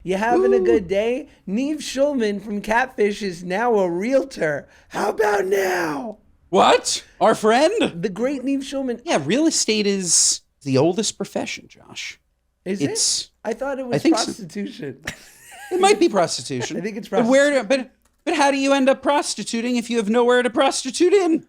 You having a good day? Neve Schulman from Catfish is now a realtor. How about now? What? Our friend? The great Neve Schulman. Yeah, real estate is the oldest profession, Josh. Is it? I thought it was think so. prostitution. It might be prostitution. I think it's But prostitution. but how do you end up prostituting if you have nowhere to prostitute in?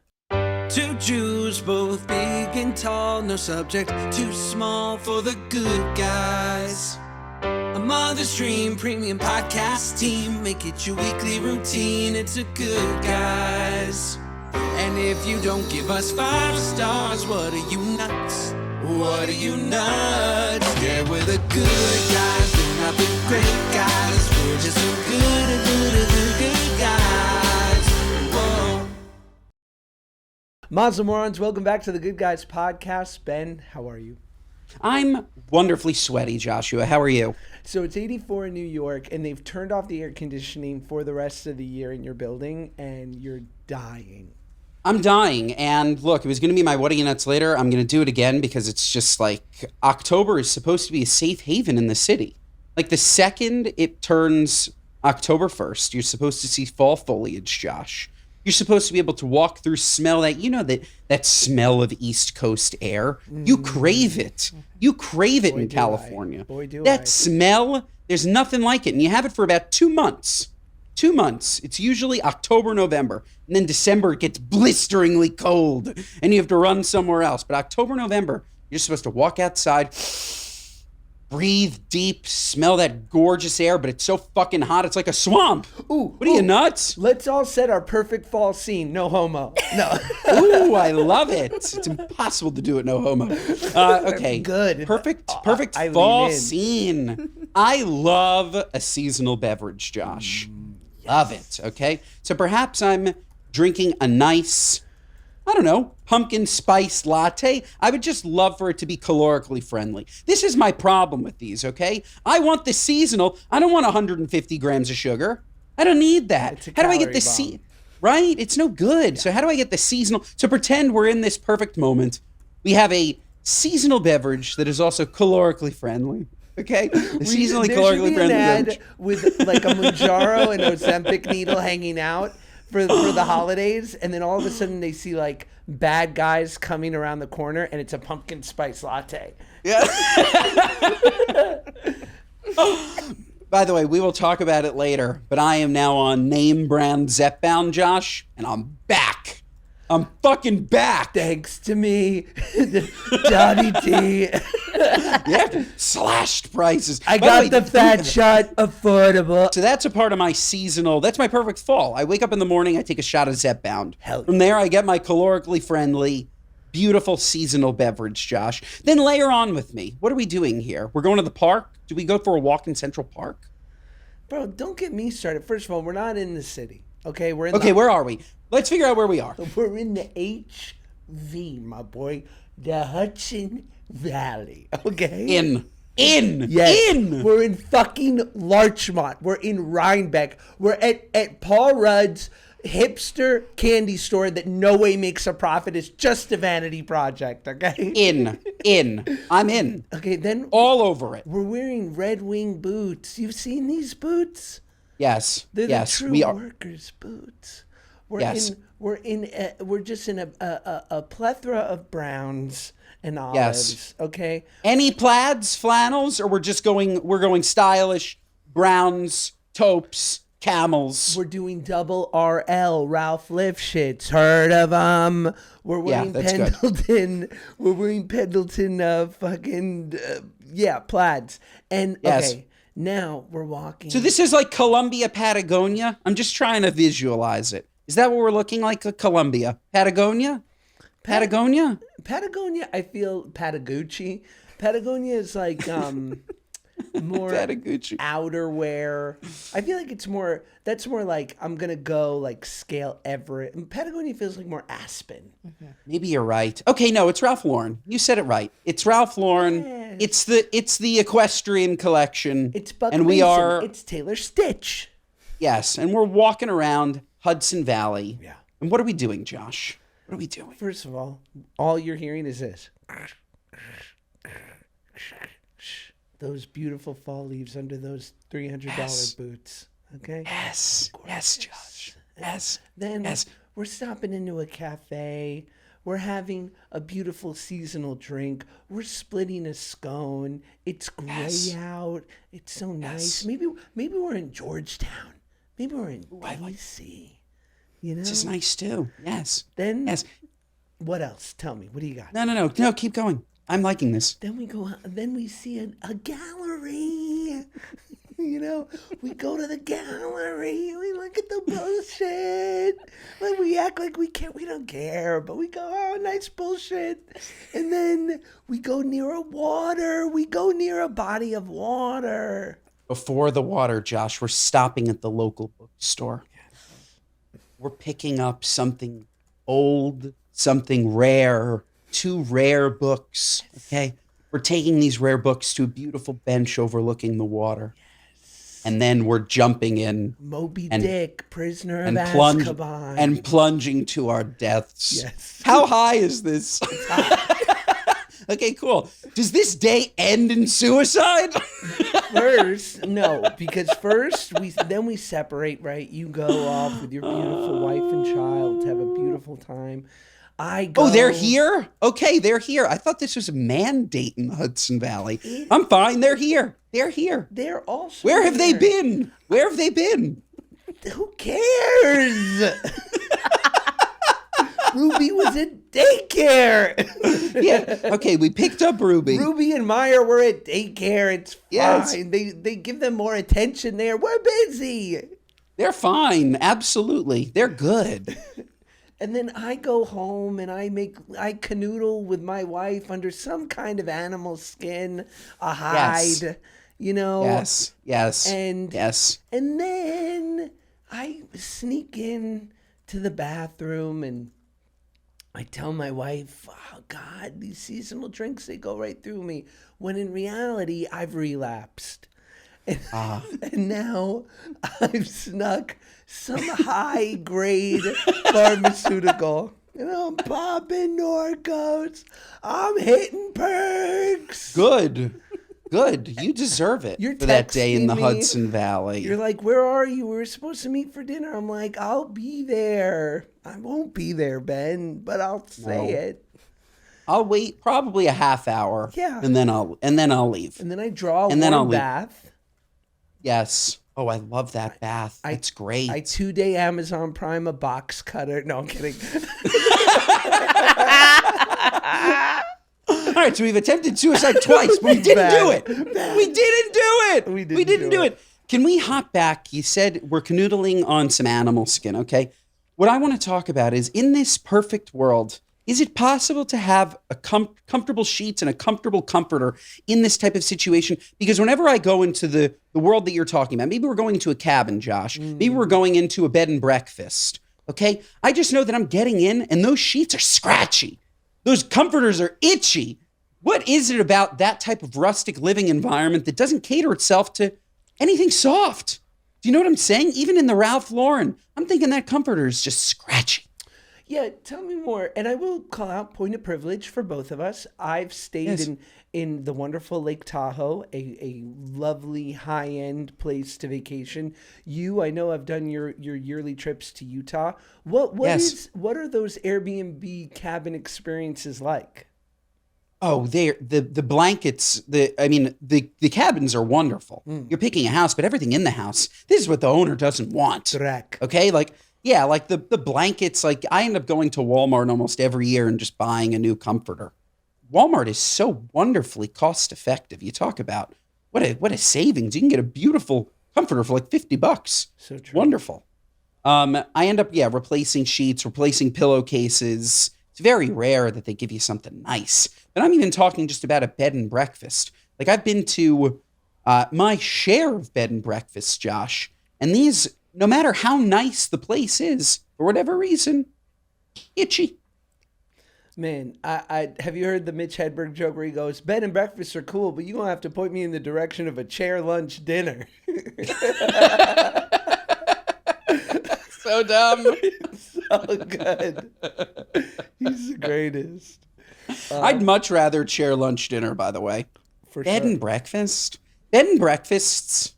Two Jews, both big and tall, no subject too small for the good guys. A Mother's Dream premium podcast team, make it your weekly routine. It's a good guys. And if you don't give us 5 stars, what are you nuts? What are you nuts? Yeah, we're the good guys, we're not the great guys. We're just so good guys. Whoa. Mazel, morons, welcome back to the Good Guys podcast. Ben, how are you? I'm wonderfully sweaty, Joshua. How are you? So it's 84 in New York, and they've turned off the air conditioning for the rest of the year in your building, and you're dying. I'm dying, and look, it was going to be my What Are You Nuts later. I'm going to do it again because it's just like October is supposed to be a safe haven in the city. Like the second it turns October 1st, you're supposed to see fall foliage, Josh. You're supposed to be able to walk through, smell that smell of East Coast air. You crave it. You crave it Boy, in do California. I. Boy, do that I. smell, there's nothing like it. And you have it for about 2 months. 2 months. It's usually October, November. And then December, it gets blisteringly cold. And you have to run somewhere else. But October, November, you're supposed to walk outside, breathe deep, smell that gorgeous air, but it's so fucking hot, it's like a swamp. Ooh, what are you, nuts? Let's all set our perfect fall scene. No homo. No. Ooh, I love it. It's impossible to do it, no homo. Okay. Good. Perfect I lean fall in. scene. I love a seasonal beverage, Josh. Yes. Love it, okay? So perhaps I'm drinking a nice, I don't know, pumpkin spice latte. I would just love for it to be calorically friendly. This is my problem with these, okay? I want the seasonal. I don't want 150 grams of sugar. I don't need that. It's a How do I get calorie the bomb. Right? It's no good. So how do I get the seasonal? So pretend we're in this perfect moment. We have a seasonal beverage that is also calorically friendly. Okay? The seasonally There calorically should be an friendly ad beverage. with like a Mounjaro and Ozempic needle hanging out for the holidays, and then all of a sudden they see like bad guys coming around the corner, and it's a pumpkin spice latte. Yeah. By the way, we will talk about it later, but I am now on name brand Zepbound, Josh, and I'm back. I'm fucking back. Thanks to me, Johnny T. Yeah, slashed prices. I By got way, the fat shot affordable. So that's a part of my seasonal, that's my perfect fall. I wake up in the morning, I take a shot of Zepbound. Hell yeah. From there, I get my calorically friendly, beautiful seasonal beverage, Josh. Then layer on with me. What are we doing here? We're going to the park? Do we go for a walk in Central Park? Bro, don't get me started. First of all, we're not in the city. Okay, we're in Okay, where are we? Let's figure out where we are. we're in the HV, my boy, the Hudson Valley. Okay. In. Yes. We're in fucking Larchmont. We're in Rhinebeck. We're at Paul Rudd's hipster candy store that no way makes a profit. It's just a vanity project, okay? In. I'm in. Okay, then All over it. we're wearing Red Wing boots. You've seen these boots? Yes. They're yes. the true We are. workers' boots. We're Yes. we're just in a plethora of browns and olives. Okay. Any plaids, flannels, or we're going stylish, browns, taupes, camels. We're doing double RL, Ralph Lifshitz. Heard of them? We're wearing that's good. Pendleton. We're wearing Pendleton plaids. And Yes. okay, now we're walking. So this is like Columbia, Patagonia. I'm just trying to visualize it. Is that what we're looking like? Columbia, Patagonia, Patagonia. Patagonia, I feel Patagucci. Patagonia is like more Patagucci. outerwear. I feel like that's more like I'm gonna go like scale Everett. And Patagonia feels like more Aspen. Maybe you're right. Okay, no, it's Ralph Lauren. You said it right. It's Ralph Lauren. Yes. It's the equestrian collection. It's Buck and we Mason. are It's Taylor Stitch. yes, and we're walking around Hudson Valley. Yeah. And what are we doing, Josh? What are we doing? First of all you're hearing is this. those beautiful fall leaves under those $300 boots. Okay. Yes. Yes, Josh. Yes. Then Yes. we're stopping into a cafe. We're having a beautiful seasonal drink. We're splitting a scone. It's gray out. It's so nice. Maybe we're in Georgetown. Maybe we're in DC. You know? This is nice too. Yes. Then Yes. what else? Tell me. What do you got? No, keep going. I'm liking this. Then we go. Then we see a gallery. You know, we go to the gallery. We look at the bullshit. Like we act like we can't. We don't care, but we go, oh, nice bullshit. And then we go near a water. We go near a body of water. Before the water, Josh, we're stopping at the local bookstore. We're picking up something old, something rare, 2 rare books. Okay, we're taking these rare books to a beautiful bench overlooking the water. And then we're jumping in. Moby Dick, prisoner of Azkaban. And plunging to our deaths. Yes. How high is this? Okay, cool. Does this day end in suicide? First, no, because first we separate, right? You go off with your beautiful wife and child to have a beautiful time. I go. Oh, they're here? Okay, they're here. I thought this was a mandate in the Hudson Valley. I'm fine. They're here. They're here. They're also Where have they there. been? Where have they been? Who cares? Ruby was at daycare. Yeah. Okay, we picked up Ruby. Ruby and Meyer were at daycare. It's fine. Yes. They give them more attention there. We're busy. They're fine. Absolutely. They're good. And then I go home and I canoodle with my wife under some kind of animal skin, a hide, Yes. you know. Yes. Yes. And yes. And then I sneak in to the bathroom and I tell my wife, oh God, these seasonal drinks, they go right through me. When in reality, I've relapsed. And now I've snuck some high-grade pharmaceutical. You know, I'm popping Norcos. I'm hitting perks. Good. You deserve it You're for that day in texting the me. Hudson Valley. You're like, where are you? We were supposed to meet for dinner. I'm like, I'll be there. I won't be there, Ben, but I'll say it. I'll wait probably a half hour. Yeah. And then I'll leave. And then I draw a And then I'll warm leave. bath. Yes. Oh, I love that bath. It's great. I 2-day Amazon Prime a box cutter. No, I'm kidding. All right, so we've attempted suicide twice, but we didn't do it. We didn't do it. Can we hop back? You said we're canoodling on some animal skin, okay? What I want to talk about is, in this perfect world, is it possible to have a comfortable sheets and a comfortable comforter in this type of situation? Because whenever I go into the world that you're talking about, maybe we're going into a cabin, Josh. Maybe we're going into a bed and breakfast, okay? I just know that I'm getting in and those sheets are scratchy. Those comforters are itchy. What is it about that type of rustic living environment that doesn't cater itself to anything soft? Do you know what I'm saying? Even in the Ralph Lauren, I'm thinking that comforter is just scratchy. Yeah, tell me more. And I will call out point of privilege for both of us. I've stayed in the wonderful Lake Tahoe, a lovely high-end place to vacation. I know I've done your yearly trips to Utah. What are those Airbnb cabin experiences like? Oh, the blankets, the cabins are wonderful. You're picking a house, but everything in the house, this is what the owner doesn't want. Correct. Okay, like the blankets, like I end up going to Walmart almost every year and just buying a new comforter. Walmart is so wonderfully cost effective. You talk about what a savings. You can get a beautiful comforter for like $50. So true. Wonderful. I end up replacing sheets, replacing pillowcases. It's very rare that they give you something nice. But I'm even talking just about a bed and breakfast. Like I've been to my share of bed and breakfasts, Josh, and these, no matter how nice the place is, for whatever reason, itchy. Man, I have you heard the Mitch Hedberg joke where he goes, bed and breakfasts are cool, but you're going to have to point me in the direction of a chair lunch dinner. So dumb. So good. He's the greatest. I'd much rather chair lunch dinner, by the way. For Bed sure. and breakfast. Bed and breakfasts,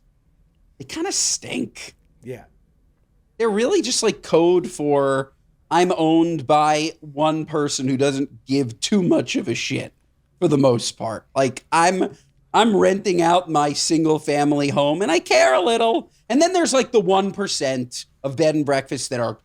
they kind of stink. Yeah. They're really just like code for I'm owned by one person who doesn't give too much of a shit for the most part. Like I'm renting out my single family home and I care a little. And then there's like the 1% of bed and breakfasts that are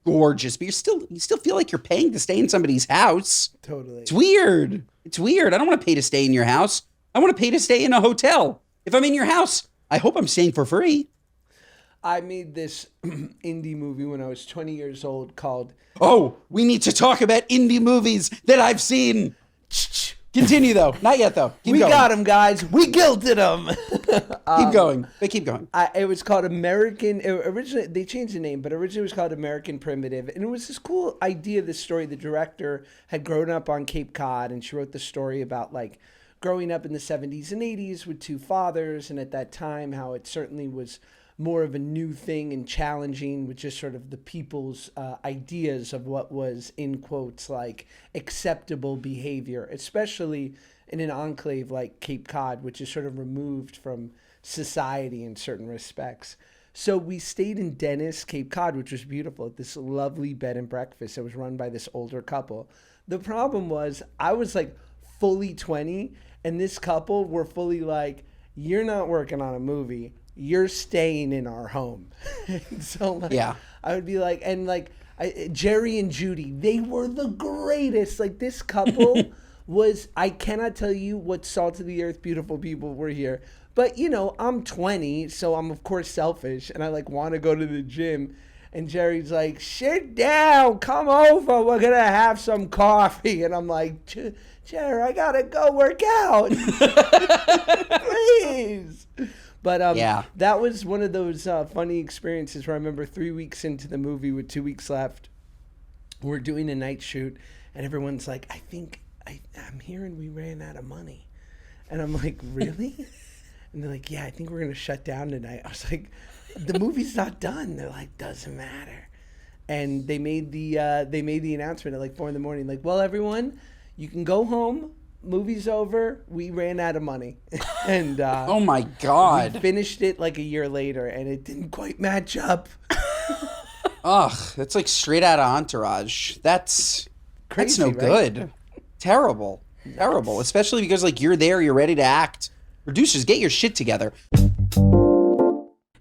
gorgeous, but you still feel like you're paying to stay in somebody's house. Totally. It's weird. I don't want to pay to stay in your house. I want to pay to stay in a hotel. If I'm in your house, I hope I'm staying for free. I made this indie movie when I was 20 years old called... Oh, we need to talk about indie movies that I've seen. Continue, though. Not yet, though. Keep we going. got him, guys. We guilted him. Keep going. But keep going. It was called American... Originally, they changed the name, but originally it was called American Primitive. And it was this cool idea, this story. The director had grown up on Cape Cod, and she wrote the story about, like, growing up in the 70s and 80s with two fathers, and at that time, how it certainly was more of a new thing and challenging with just sort of the people's ideas of what was, in quotes, like acceptable behavior, especially in an enclave like Cape Cod, which is sort of removed from society in certain respects. So we stayed in Dennis, Cape Cod, which was beautiful, at this lovely bed and breakfast that was run by this older couple. The problem was I was like fully 20, and this couple were fully like, you're not working on a movie. You're staying in our home. So like, Yeah. I would be like, and like Jerry and Judy, they were the greatest. Like this couple was, I cannot tell you what salt of the earth beautiful people were here. But you know, I'm 20, so I'm of course selfish, and I like want to go to the gym. And Jerry's like, sit down, come over, we're gonna have some coffee. And I'm like, Jerry, I gotta go work out. Please. But Yeah. that was one of those funny experiences where I remember 3 weeks into the movie with 2 weeks left, we're doing a night shoot, and everyone's like, I'm hearing we ran out of money. And I'm like, really? And they're like, yeah, I think we're going to shut down tonight. I was like, the movie's not done. They're like, doesn't matter. And they made the announcement at like 4 a.m, like, well, everyone, you can go home. Movie's over. We ran out of money. And Oh my God. we finished it like a year later, and it didn't quite match up. Ugh, that's like straight out of Entourage. That's Crazy, no right? good. Terrible. Especially because like you're there, you're ready to act. Producers, get your shit together.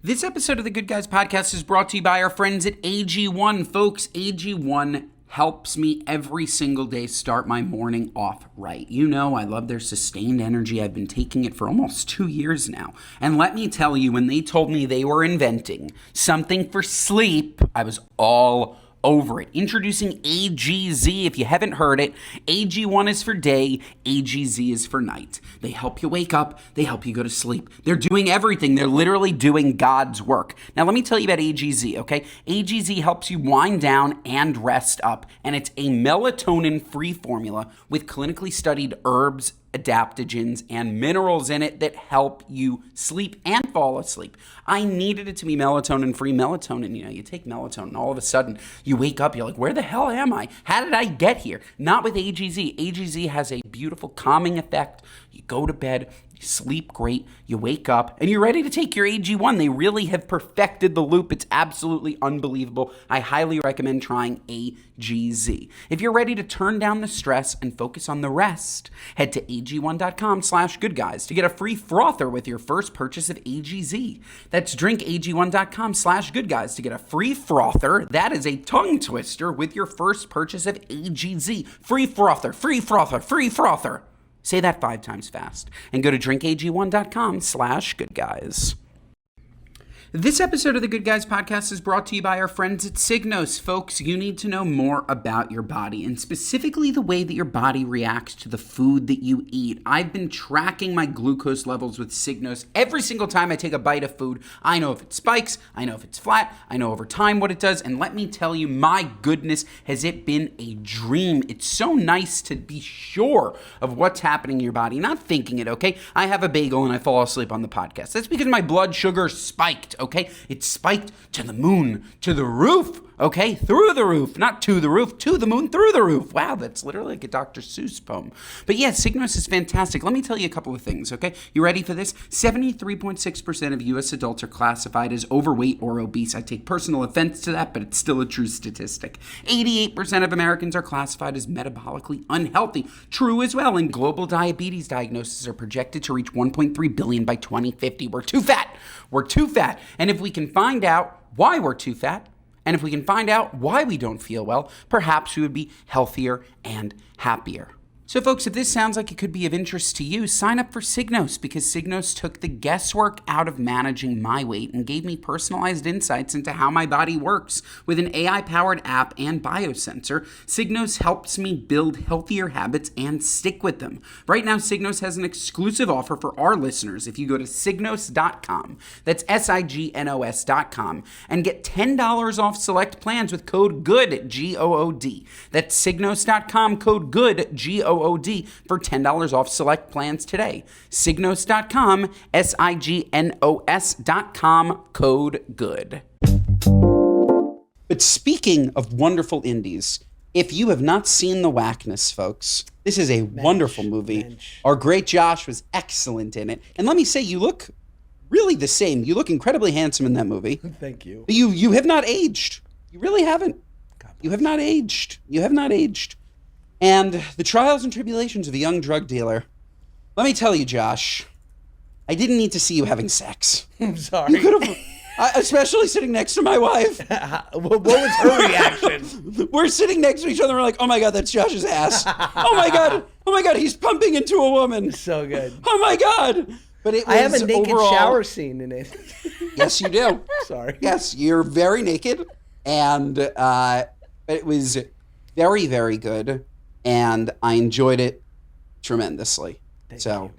This episode of the Good Guys Podcast is brought to you by our friends at AG1. Folks, AG1 helps me every single day start my morning off right. You know, I love their sustained energy. I've been taking it for almost 2 years now. And let me tell you, when they told me they were inventing something for sleep, I was all over it. Introducing AGZ. If you haven't heard it, AG1 is for day, AGZ is for night. They help you wake up, they help you go to sleep. They're doing everything. They're literally doing God's work. Now let me tell you about AGZ, okay? AGZ helps you wind down and rest up, and it's a melatonin-free formula with clinically studied herbs, adaptogens, and minerals in it that help you sleep and fall asleep. I needed it to be melatonin-free. Melatonin, you know, you take melatonin, all of a sudden you wake up, you're like, where the hell am I? How did I get here? Not with AGZ. AGZ has a beautiful calming effect. You go to bed, you sleep great, you wake up, and you're ready to take your AG1. They really have perfected the loop. It's absolutely unbelievable. I highly recommend trying AGZ. If you're ready to turn down the stress and focus on the rest, head to ag1.com/goodguys to get a free frother with your first purchase of AGZ. That's drinkag1.com/goodguys to get a free frother. That is a tongue twister with your first purchase of AGZ. Free frother, free frother, free frother. Say that 5 times fast and go to drinkag1.com/goodguys. This episode of the Good Guys Podcast is brought to you by our friends at Signos. Folks, you need to know more about your body, and specifically the way that your body reacts to the food that you eat. I've been tracking my glucose levels with Signos. Every single time I take a bite of food, I know if it spikes, I know if it's flat, I know over time what it does, and let me tell you, my goodness, has it been a dream. It's so nice to be sure of what's happening in your body, not thinking it, okay? I have a bagel and I fall asleep on the podcast. That's because my blood sugar spiked. Okay, it spiked to the moon, to the roof. Okay, through the roof, not to the roof, to the moon, through the roof. Wow, that's literally like a Dr. Seuss poem. But yeah, Signos is fantastic. Let me tell you a couple of things, okay? You ready for this? 73.6% of U.S. adults are classified as overweight or obese. I take personal offense to that, but it's still a true statistic. 88% of Americans are classified as metabolically unhealthy. True as well, and global diabetes diagnoses are projected to reach 1.3 billion by 2050. We're too fat. We're too fat. And if we can find out why we're too fat, and if we can find out why we don't feel well, perhaps we would be healthier and happier. So folks, if this sounds like it could be of interest to you, sign up for Signos, because Signos took the guesswork out of managing my weight and gave me personalized insights into how my body works. With an AI-powered app and biosensor, Signos helps me build healthier habits and stick with them. Right now, Signos has an exclusive offer for our listeners. If you go to Signos.com, that's Signos.com, and get $10 off select plans with code GOOD, G-O-O-D. That's Signos.com, code GOOD, G-O-O-D, for $10 off select plans today. Signos.com, Signos.com, code GOOD. But speaking of wonderful indies, if you have not seen The Wackness, folks, this is a wonderful movie. Our great Josh was excellent in it. And let me say, you look really the same. You look incredibly handsome in that movie. Thank you. You have not aged. You really haven't. You have not aged. You have not aged. And the trials and tribulations of a young drug dealer. Let me tell you, Josh, I didn't need to see you having sex. I'm sorry. You could have, especially sitting next to my wife. What was her reaction? We're sitting next to each other. We're like, oh my God, that's Josh's ass. Oh my God, he's pumping into a woman. So good. Oh my God. But it was I have a naked overall, shower scene in it. Yes, you do. Sorry. Yes, you're very naked. And but it was very, very good. And I enjoyed it tremendously. Thank you.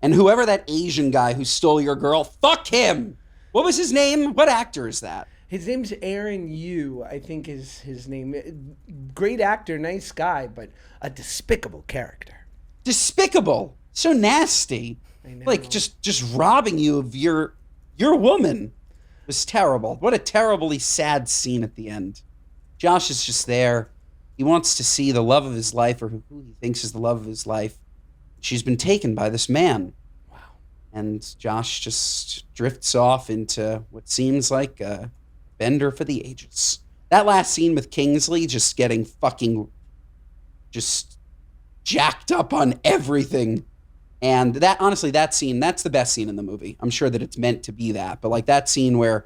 And whoever that Asian guy who stole your girl, fuck him. What was his name? What actor is that? His name's Aaron Yu, I think is his name. Great actor, nice guy, but a despicable character. Despicable. So nasty. I know. Like just robbing you of your woman. It was terrible. What a terribly sad scene at the end. Josh is just there. He wants to see the love of his life, or who he thinks is the love of his life. She's been taken by this man. Wow. And Josh just drifts off into what seems like a bender for the ages. That last scene with Kingsley just getting fucking just jacked up on everything. And that, honestly, that scene, that's the best scene in the movie. I'm sure that it's meant to be that. But like that scene where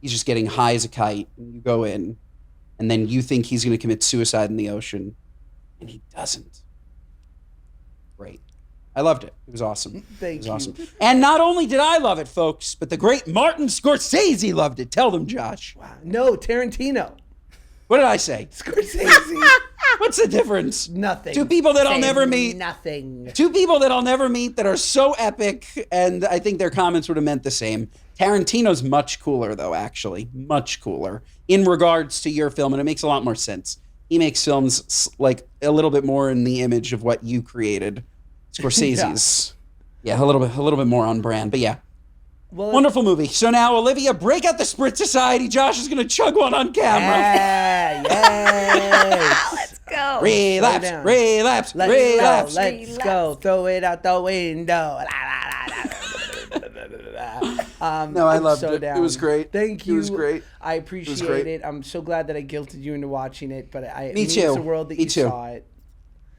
he's just getting high as a kite and you go in, and then you think he's going to commit suicide in the ocean, and he doesn't. Great. I loved it. It was awesome. Thank you. Awesome. And not only did I love it, folks, but the great Martin Scorsese loved it. Tell them, Josh. Wow. No, Tarantino. What did I say? Scorsese. What's the difference? Nothing. Two people that I'll Say never meet. Nothing. Two people that I'll never meet that are so epic, and I think their comments would have meant the same. Tarantino's much cooler, though, actually. Much cooler in regards to your film, and it makes a lot more sense. He makes films like a little bit more in the image of what you created. Scorsese's, yeah, a little bit more on brand, but yeah. Well, Wonderful movie. So now, Olivia, break out the Sprit Society. Josh is going to chug one on camera. Yes. Let's go. Relapse, down. relapse, Let's relapse. go. Let's go. Throw it out the window. No, I loved so it. Down. It was great. Thank you. It was great. I appreciate great. it. I'm so glad that I guilted you into watching it, but it Me means too. the world that Me you too. saw it.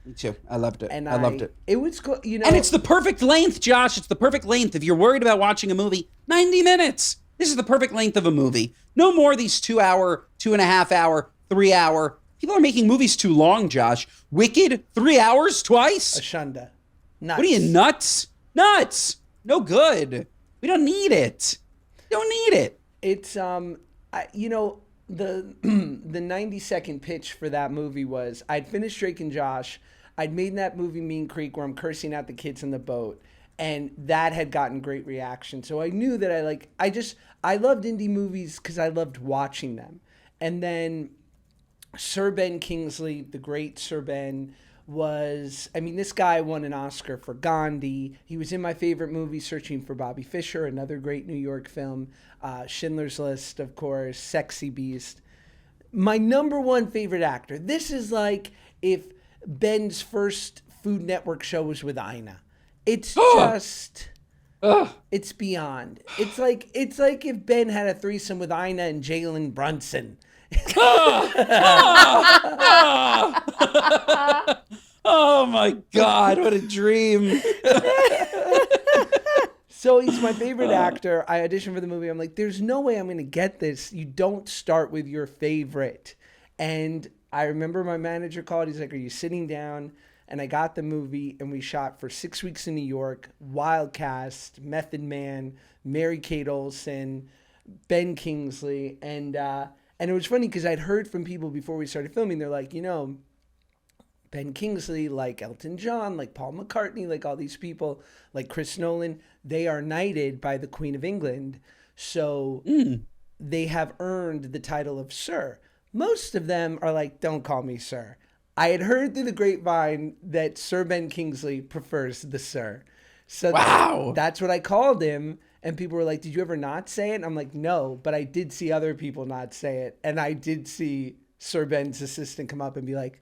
Me too. I loved it. And I loved it. It was cool. You know, And it's the perfect length, Josh. It's the perfect length. If you're worried about watching a movie, 90 minutes. This is the perfect length of a movie. No more of these 2 hour, 2.5 hour, 3 hour. People are making movies too long, Josh. Wicked, 3 hours twice? Ashunda. Nuts. What are you, nuts? Nuts. No good. We don't need it. Don't need it. It's you know, the the 90-second pitch for that movie was I'd finished Drake and Josh. I'd made that movie Mean Creek where I'm cursing out the kids in the boat, and that had gotten great reaction. So I knew that I loved indie movies because I loved watching them. And then Sir Ben Kingsley, the great Sir Ben, this guy won an Oscar for Gandhi. He was in my favorite movie, Searching for Bobby Fischer, another great New York film. Schindler's List, of course, Sexy Beast. My number one favorite actor. This is like if Ben's first Food Network show was with Ina. It's just, it's beyond. It's like if Ben had a threesome with Ina and Jalen Brunson. Oh my God, what a dream. So he's my favorite actor. I auditioned for the movie. I'm like, there's no way I'm going to get this. You don't start with your favorite. And I remember my manager called. He's like, are you sitting down? And I got the movie, and we shot for 6 weeks in New York. Wild cast, Method Man, Mary-Kate Olsen, Ben Kingsley. And it was funny because I'd heard from people before we started filming. They're like, Ben Kingsley, like Elton John, like Paul McCartney, like all these people, like Chris Nolan, they are knighted by the Queen of England. So they have earned the title of Sir. Most of them are like, don't call me Sir. I had heard through the grapevine that Sir Ben Kingsley prefers the Sir. So that's what I called him. And people were like, did you ever not say it? And I'm like, no, but I did see other people not say it. And I did see Sir Ben's assistant come up and be like,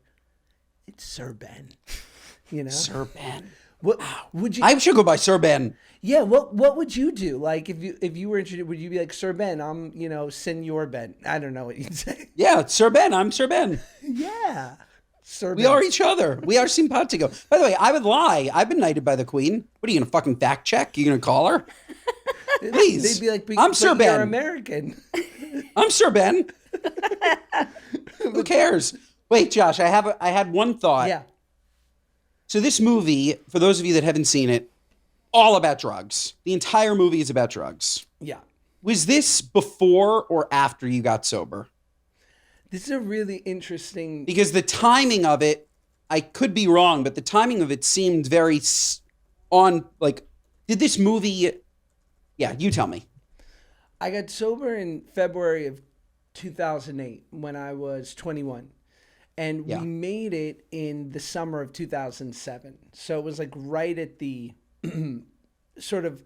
it's Sir Ben, Sir Ben. What would you? I should go by Sir Ben. Yeah. What would you do? Like if you were interested, would you be like, Sir Ben? I'm Senor Ben. I don't know what you'd say. Yeah, Sir Ben. I'm Sir Ben. Yeah, Sir. We Ben. are each other. We are simpatico. By the way, I would lie. I've been knighted by the Queen. What are you gonna fucking fact check? You gonna call her? Please. They'd be like, I'm Sir Ben. You're American. I'm Sir Ben. Who cares? Wait, Josh, I had one thought. Yeah. So this movie, for those of you that haven't seen it, all about drugs. The entire movie is about drugs. Yeah. Was this before or after you got sober? This is a really interesting... Because the timing of it, I could be wrong, but the timing of it seemed very did this movie... Yeah, you tell me. I got sober in February of 2008 when I was 21. And we made it in the summer of 2007. So it was like right at the sort of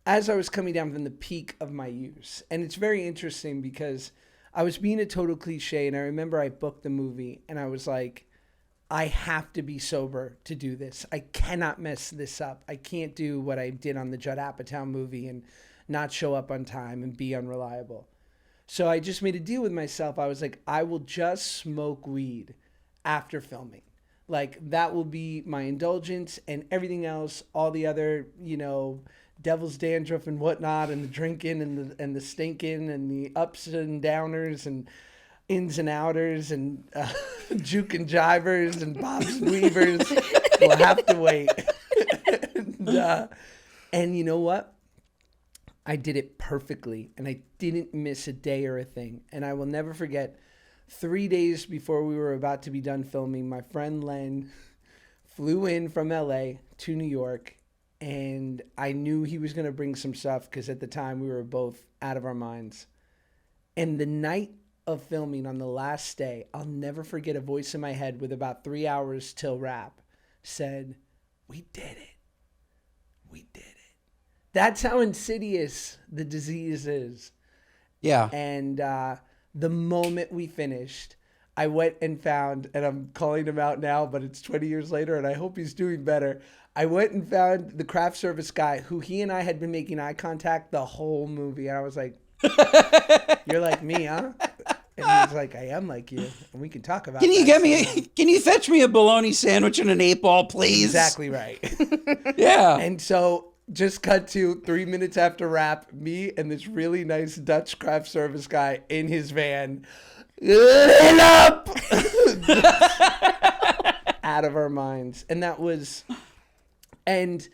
as I was coming down from the peak of my use. And it's very interesting because I was being a total cliche. And I remember I booked the movie and I was like, I have to be sober to do this. I cannot mess this up. I can't do what I did on the Judd Apatow movie and not show up on time and be unreliable. So I just made a deal with myself. I was like, I will just smoke weed after filming. Like, that will be my indulgence, and everything else, all the other, devil's dandruff and whatnot, and the drinking and the stinking and the ups and downers and ins and outers and juke and jivers and bobs and weavers will have to wait. And you know what? I did it perfectly, and I didn't miss a day or a thing. And I will never forget, 3 days before we were about to be done filming, my friend Len flew in from LA to New York, and I knew he was going to bring some stuff because at the time we were both out of our minds. And the night of filming on the last day, I'll never forget a voice in my head with about 3 hours till wrap said, "We did it. We did it." That's how insidious the disease is. Yeah. And the moment we finished, I went and found, and I'm calling him out now, but it's 20 years later, and I hope he's doing better. I went and found the craft service guy who he and I had been making eye contact the whole movie. And I was like, you're like me, huh? And he was like, I am like you. And we can talk about Can you that. can you fetch me a bologna sandwich and an 8-ball, please? Exactly right. Yeah. And so just cut to 3 minutes after wrap, me and this really nice Dutch craft service guy in his van, lit up, out of our minds. And that was, and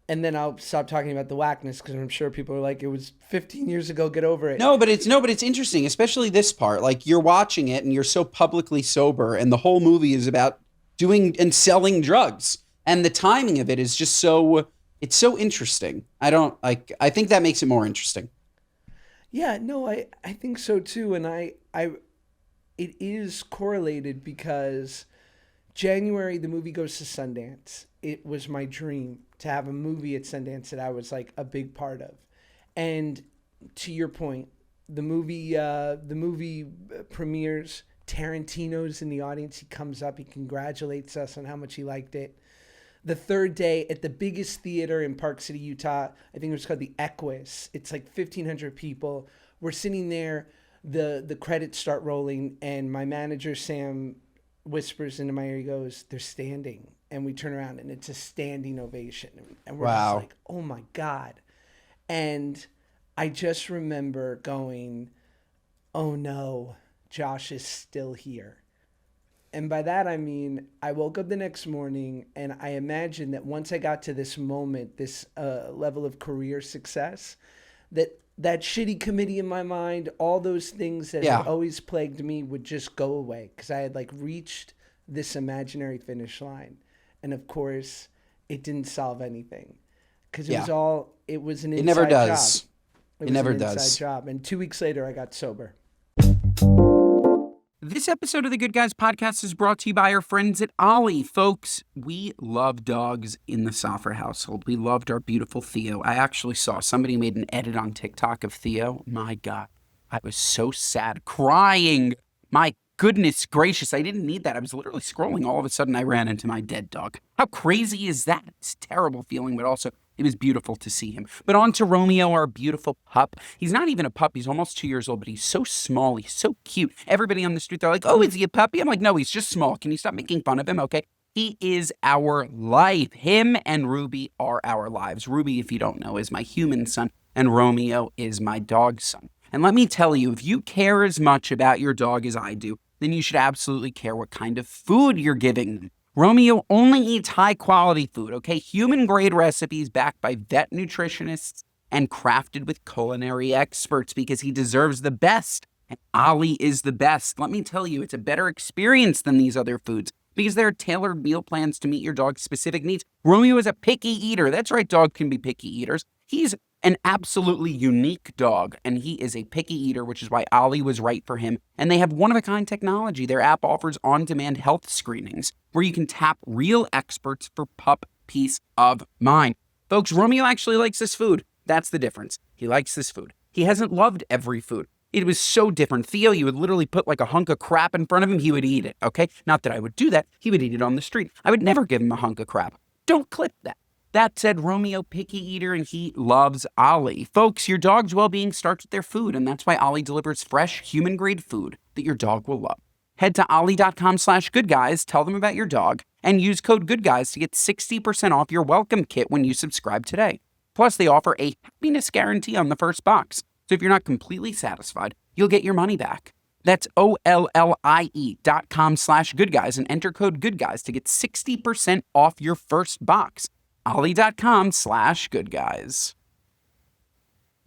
then I'll stop talking about the Wackness because I'm sure people are like, it was 15 years ago, get over it. No, but it's interesting, especially this part. Like, you're watching it and you're so publicly sober, and the whole movie is about doing and selling drugs. And the timing of it is just it's so interesting. I think that makes it more interesting. Yeah, no, I think so too. And it is correlated because January, the movie goes to Sundance. It was my dream to have a movie at Sundance that I was like a big part of. And to your point, the movie premieres. Tarantino's in the audience. He comes up. He congratulates us on how much he liked it. The third day at the biggest theater in Park City, Utah, I think it was called the Equus. It's like 1,500 people. We're sitting there. The credits start rolling, and my manager, Sam, whispers into my ear. He goes, "They're standing." And we turn around, and it's a standing ovation. And we're just like, oh, my God. And I just remember going, oh, no. Josh is still here. And by that, I mean, I woke up the next morning and I imagined that once I got to this moment, this level of career success, that shitty committee in my mind, all those things that had always plagued me would just go away because I had like reached this imaginary finish line. And of course, it didn't solve anything because it was an inside job. It never does. It never does. Inside job. And 2 weeks later, I got sober. This episode of the Good Guys podcast is brought to you by our friends at Ollie. Folks, we love dogs in the Soffer household. We loved our beautiful Theo. I actually saw somebody made an edit on TikTok of Theo. My God, I was so sad, crying. My goodness gracious, I didn't need that. I was literally scrolling. All of a sudden, I ran into my dead dog. How crazy is that? It's a terrible feeling, but also it was beautiful to see him. But on to Romeo, our beautiful pup. He's not even a pup. He's almost 2 years old, but he's so small. He's so cute. Everybody on the street, they're like, oh, is he a puppy? I'm like, no, he's just small. Can you stop making fun of him? Okay. He is our life. Him and Ruby are our lives. Ruby, if you don't know, is my human son, and Romeo is my dog son. And let me tell you, if you care as much about your dog as I do, then you should absolutely care what kind of food you're giving them. Romeo only eats high-quality food, okay? Human-grade recipes backed by vet nutritionists and crafted with culinary experts because he deserves the best. And Ollie is the best. Let me tell you, it's a better experience than these other foods because there are tailored meal plans to meet your dog's specific needs. Romeo is a picky eater. That's right, dogs can be picky eaters. He's an absolutely unique dog, and he is a picky eater, which is why Ollie was right for him. And they have one-of-a-kind technology. Their app offers on-demand health screenings where you can tap real experts for pup peace of mind. Folks, Romeo actually likes this food. That's the difference. He likes this food. He hasn't loved every food. It was so different. Theo, you would literally put like a hunk of crap in front of him. He would eat it, okay? Not that I would do that. He would eat it on the street. I would never give him a hunk of crap. Don't clip that. That said, Romeo, picky eater, and he loves Ollie. Folks, your dog's well-being starts with their food, and that's why Ollie delivers fresh, human-grade food that your dog will love. Head to ollie.com/goodguys, tell them about your dog, and use code GOODGUYS to get 60% off your welcome kit when you subscribe today. Plus, they offer a happiness guarantee on the first box. So if you're not completely satisfied, you'll get your money back. That's OLLIE.com/goodguys and enter code GOODGUYS to get 60% off your first box. ollie.com/goodguys.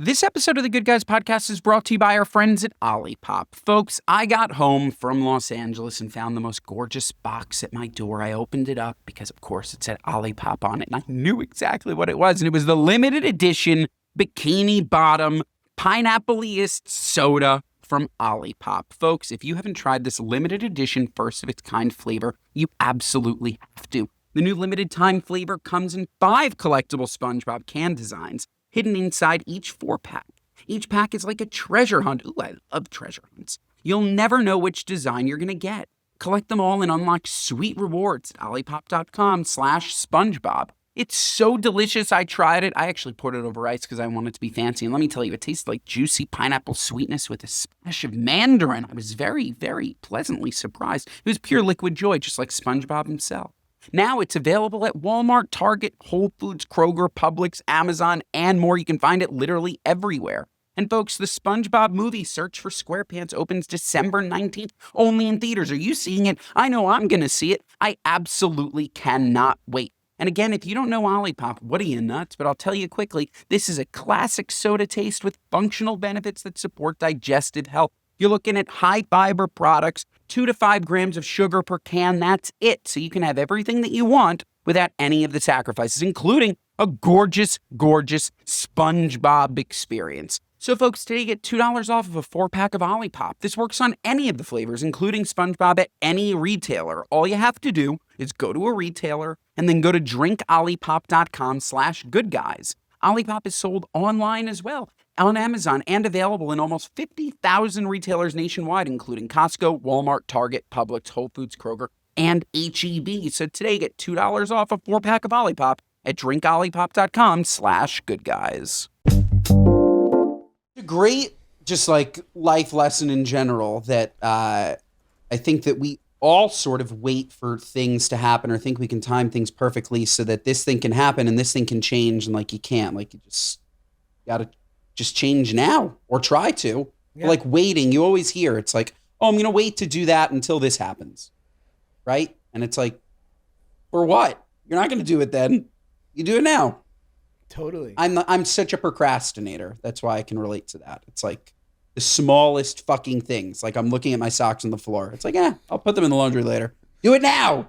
This episode of the Good Guys podcast is brought to you by our friends at OLIPOP. Folks, I got home from Los Angeles and found the most gorgeous box at my door. I opened it up because, of course, it said OLIPOP on it, and I knew exactly what it was. And it was the limited edition Bikini Bottom Pineapple-iest soda from OLIPOP. Folks, if you haven't tried this limited edition first of its kind flavor, you absolutely have to. The new limited time flavor comes in 5 collectible Spongebob can designs hidden inside each 4-pack. Each pack is like a treasure hunt. Ooh, I love treasure hunts. You'll never know which design you're going to get. Collect them all and unlock sweet rewards at olipop.com/Spongebob. It's so delicious. I tried it. I actually poured it over ice because I wanted it to be fancy. And let me tell you, it tastes like juicy pineapple sweetness with a splash of mandarin. I was very, very pleasantly surprised. It was pure liquid joy, just like SpongeBob himself. Now it's available at Walmart, Target, Whole Foods, Kroger, Publix, Amazon, and more. You can find it literally everywhere. And folks, the SpongeBob movie Search for SquarePants opens December 19th, only in theaters. Are you seeing it? I know I'm going to see it. I absolutely cannot wait. And again, if you don't know OLIPOP, what are you, nuts? But I'll tell you quickly, this is a classic soda taste with functional benefits that support digestive health. You're looking at high fiber products, 2 to 5 grams of sugar per can. That's it. So you can have everything that you want without any of the sacrifices, including a gorgeous, gorgeous SpongeBob experience. So folks, today you get $2 off of a 4-pack of OLIPOP. This works on any of the flavors, including SpongeBob at any retailer. All you have to do is go to a retailer and then go to drinkolipop.com/goodguys. Olipop is sold online as well on Amazon and available in almost 50,000 retailers nationwide, including Costco, Walmart, Target, Publix, Whole Foods, Kroger, and H-E-B. So today, get $2 off a 4-pack of Olipop at drinkolipop.com/goodguys. A great, just like life lesson in general that I think that we all sort of wait for things to happen or think we can time things perfectly so that this thing can happen and this thing can change, and like you can't. Like you just gotta just change now or try to. Yeah. Like waiting, you always hear it's like, oh, I'm gonna wait to do that until this happens, right? And it's like, for what? You're not gonna do it then. You do it now. Totally. I'm such a procrastinator. That's why I can relate to that. It's like the smallest fucking things. Like I'm looking at my socks on the floor. It's like, I'll put them in the laundry later. Do it now.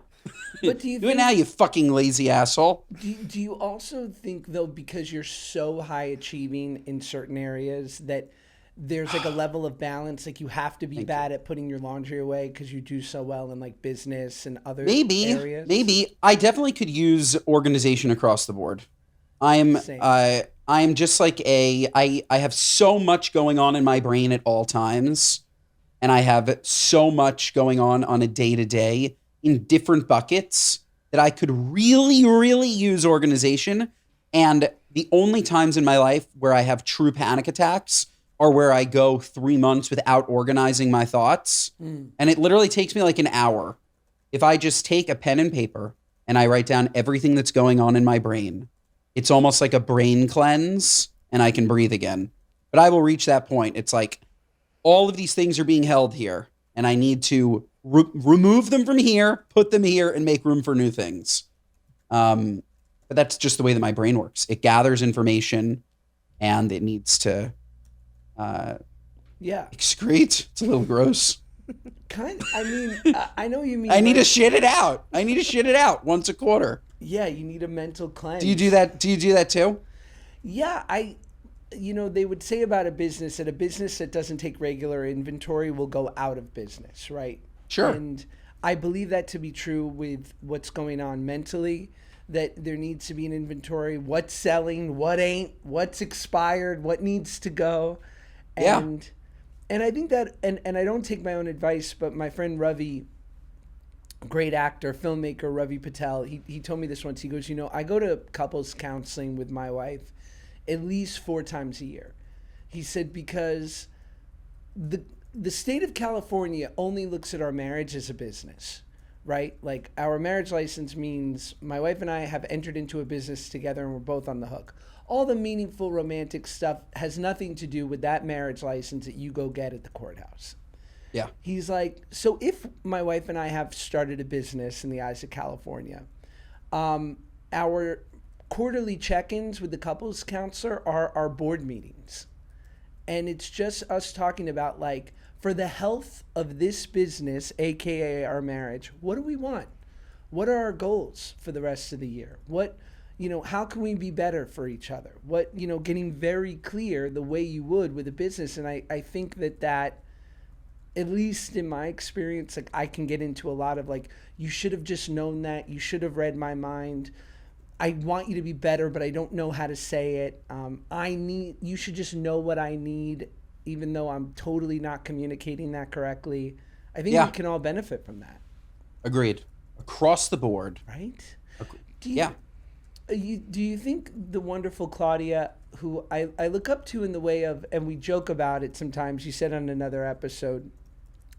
But do you do it now, you fucking lazy asshole. Do you also think, though, because you're so high achieving in certain areas that there's like a level of balance, like you have to be bad at putting your laundry away because you do so well in like business and other areas? Maybe. I definitely could use organization across the board. I'm just like I have so much going on in my brain at all times, and I have so much going on a day-to-day in different buckets that I could really, really use organization. And the only times in my life where I have true panic attacks are where I go 3 months without organizing my thoughts. And it literally takes me like an hour. If I just take a pen and paper and I write down everything that's going on in my brain, it's almost like a brain cleanse and I can breathe again. But I will reach that point. It's like all of these things are being held here and I need to remove them from here, put them here, and make room for new things. But that's just the way that my brain works. It gathers information and it needs to excrete. It's a little gross. I know you mean. I need to shit it out. I need to shit it out once a quarter. Yeah, you need a mental cleanse. Do you do that? Do you do that too? Yeah, they would say about a business that doesn't take regular inventory will go out of business, right? Sure. And I believe that to be true with what's going on mentally, that there needs to be an inventory, what's selling, what ain't, what's expired, what needs to go. And I think that, and I don't take my own advice, but my friend Ravi, great actor, filmmaker Ravi Patel, he told me this once. He goes, I go to couples counseling with my wife at least 4 times a year. He said, because the state of California only looks at our marriage as a business, right? Like our marriage license means my wife and I have entered into a business together and we're both on the hook. All the meaningful romantic stuff has nothing to do with that marriage license that you go get at the courthouse. Yeah. He's like, so if my wife and I have started a business in the eyes of California, our quarterly check-ins with the couples counselor are our board meetings. And it's just us talking about, like, for the health of this business, AKA our marriage, what do we want? What are our goals for the rest of the year? How can we be better for each other? Getting very clear the way you would with a business. And I think that at least in my experience, like I can get into a lot of like, you should have just known that. You should have read my mind. I want you to be better, but I don't know how to say it. You should just know what I need, even though I'm totally not communicating that correctly. I think we can all benefit from that. Agreed. Across the board. Right? Do you think the wonderful Claudia, who I look up to in the way of, and we joke about it sometimes, you said on another episode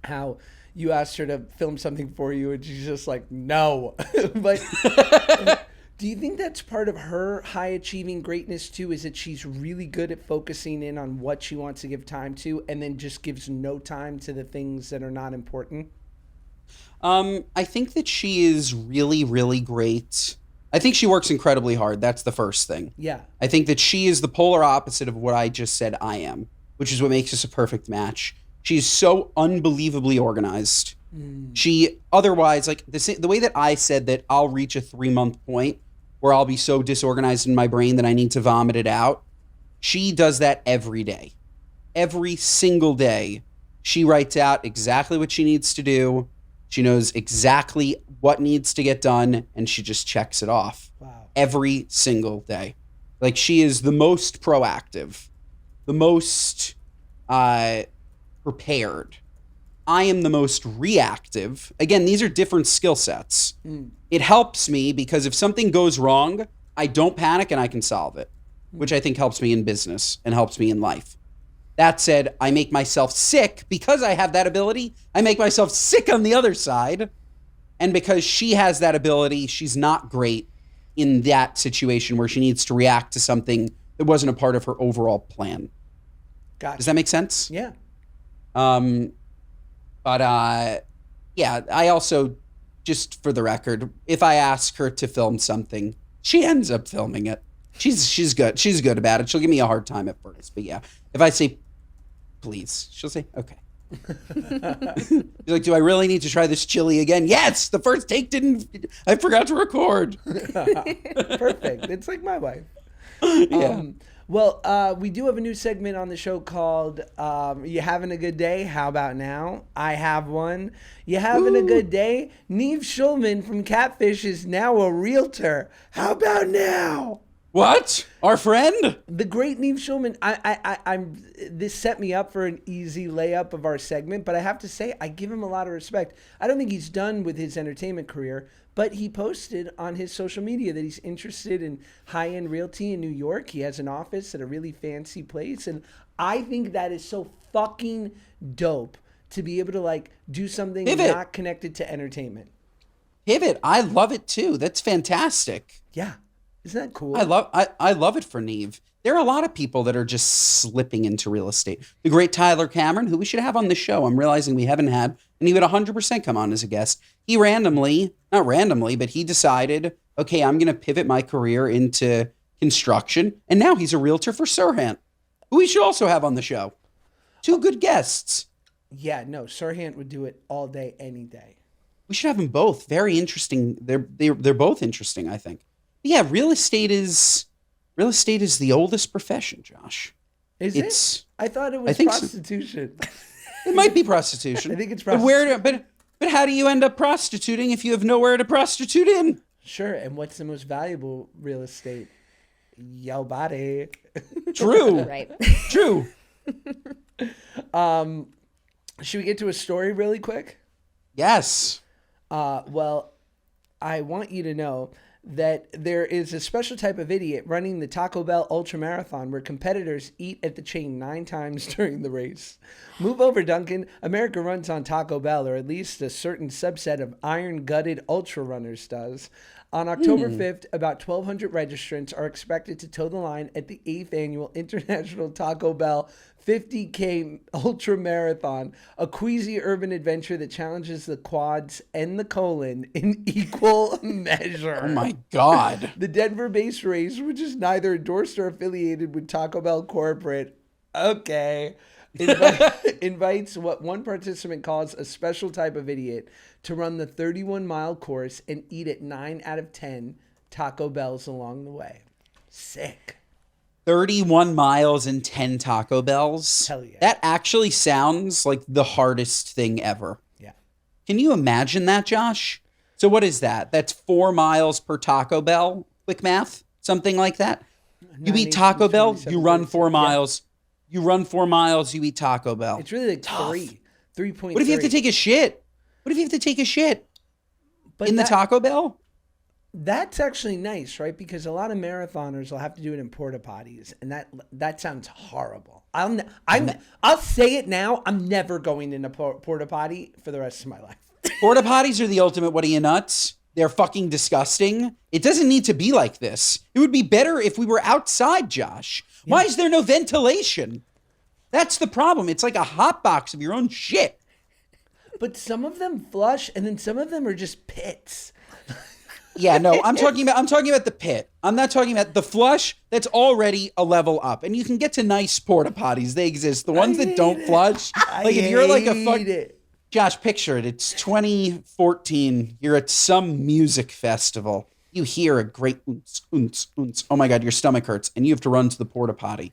how you asked her to film something for you and she's just like, no. But do you think that's part of her high achieving greatness too, is that she's really good at focusing in on what she wants to give time to and then just gives no time to the things that are not important? I think that she is really, really great. I think she works incredibly hard. That's the first thing. Yeah. I think that she is the polar opposite of what I just said I am, which is what makes us a perfect match. She's so unbelievably organized. She otherwise, like the way that I said that I'll reach a 3-month point where I'll be so disorganized in my brain that I need to vomit it out. She does that every day. Every single day, she writes out exactly what she needs to do. She knows exactly what needs to get done, and she just checks it off. Wow. Every single day. Like, she is the most proactive, the most prepared. I am the most reactive. Again, these are different skill sets. It helps me because if something goes wrong, I don't panic and I can solve it, which I think helps me in business and helps me in life. That said, I make myself sick because I have that ability. I make myself sick on the other side. And because she has that ability, she's not great in that situation where she needs to react to something that wasn't a part of her overall plan. Gotcha. Does that make sense? Yeah. Yeah, I also, just for the record, if I ask her to film something, she ends up filming it. She's good. She's good about it. She'll give me a hard time at first, but yeah. If I say, please, she'll say, okay. She's like, do I really need to try this chili again? Yes, the first take I forgot to record. Perfect. It's like my wife. Yeah. We do have a new segment on the show called You Having a Good Day? How about now? I have one. You having a good day? Neve Schulman from Catfish is now a realtor. How about now? What? Our friend? The great Neve Schulman. This set me up for an easy layup of our segment, but I have to say I give him a lot of respect. I don't think he's done with his entertainment career, but he posted on his social media that he's interested in high-end realty in New York. He has an office at a really fancy place, and I think that is so fucking dope to be able to like do something not connected to entertainment. Pivot. I love it too. That's fantastic. Yeah. Isn't that cool? I love it for Neve. There are a lot of people that are just slipping into real estate. The great Tyler Cameron, who we should have on the show. I'm realizing we haven't had, and he would 100% come on as a guest. He not randomly, but he decided, okay, I'm going to pivot my career into construction. And now he's a realtor for Sirhan, who we should also have on the show. Two good guests. Yeah, no, Sirhan would do it all day, any day. We should have them both. Very interesting. They're both interesting, I think. Yeah, real estate is the oldest profession, Josh. Is it? I thought it was prostitution. So. It might be prostitution. I think it's prostitution. But how do you end up prostituting if you have nowhere to prostitute in? Sure, and what's the most valuable real estate? Your body. True. Right. True. Should we get to a story really quick? Yes. Well, I want you to know that there is a special type of idiot running the Taco Bell Ultra Marathon where competitors eat at the chain 9 times during the race. Move over, Duncan. America runs on Taco Bell, or at least a certain subset of iron-gutted ultra runners does. On October 5th, about 1,200 registrants are expected to toe the line at the 8th Annual International Taco Bell 50K Ultra Marathon, a queasy urban adventure that challenges the quads and the colon in equal measure. Oh my God. The Denver-based race, which is neither endorsed or affiliated with Taco Bell corporate, invites what one participant calls a special type of idiot to run the 31-mile course and eat at 9 out of 10 Taco Bells along the way. Sick. 31 miles and 10 Taco Bells. Hell yeah. That actually sounds like the hardest thing ever. Yeah. Can you imagine that, Josh? So what is that? That's 4 miles per Taco Bell? Quick math? Something like that? You eat Taco Bell, you run 4 miles. You run 4 miles, you eat Taco Bell. It's really like 3.3. What if you have to take a shit? What if you have to take a shit in the Taco Bell? That's actually nice, right? Because a lot of marathoners will have to do it in porta-potties, and that sounds horrible. I'll say it now. I'm never going in a porta-potty for the rest of my life. Porta-potties are the ultimate what are you nuts? They're fucking disgusting. It doesn't need to be like this. It would be better if we were outside, Josh. Yeah. Why is there no ventilation? That's the problem. It's like a hot box of your own shit. But some of them flush, and then some of them are just pits. Yeah, no, I'm talking about the pit. I'm not talking about the flush. That's already a level up, and you can get to nice porta potties. They exist. The ones that don't flush, like if you're like a fuck. Josh, picture it. It's 2014. You're at some music festival. You hear a great oonce, oonce, oonce. Oh my God, your stomach hurts, and you have to run to the porta potty,